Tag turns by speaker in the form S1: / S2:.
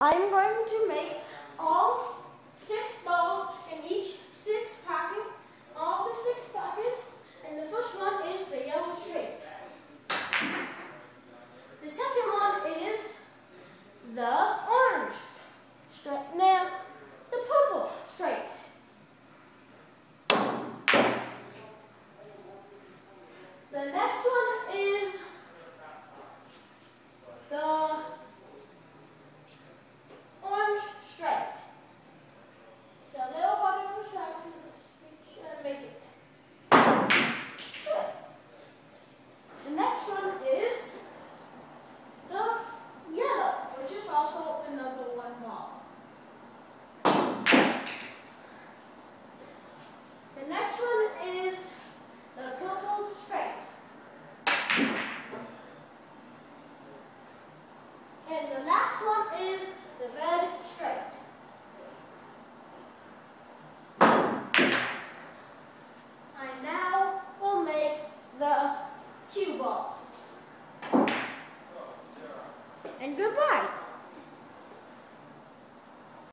S1: I'm going to make all 6 balls in each 6 pocket, all the 6 pockets, and the first one is the yellow shape. The second one is the orange.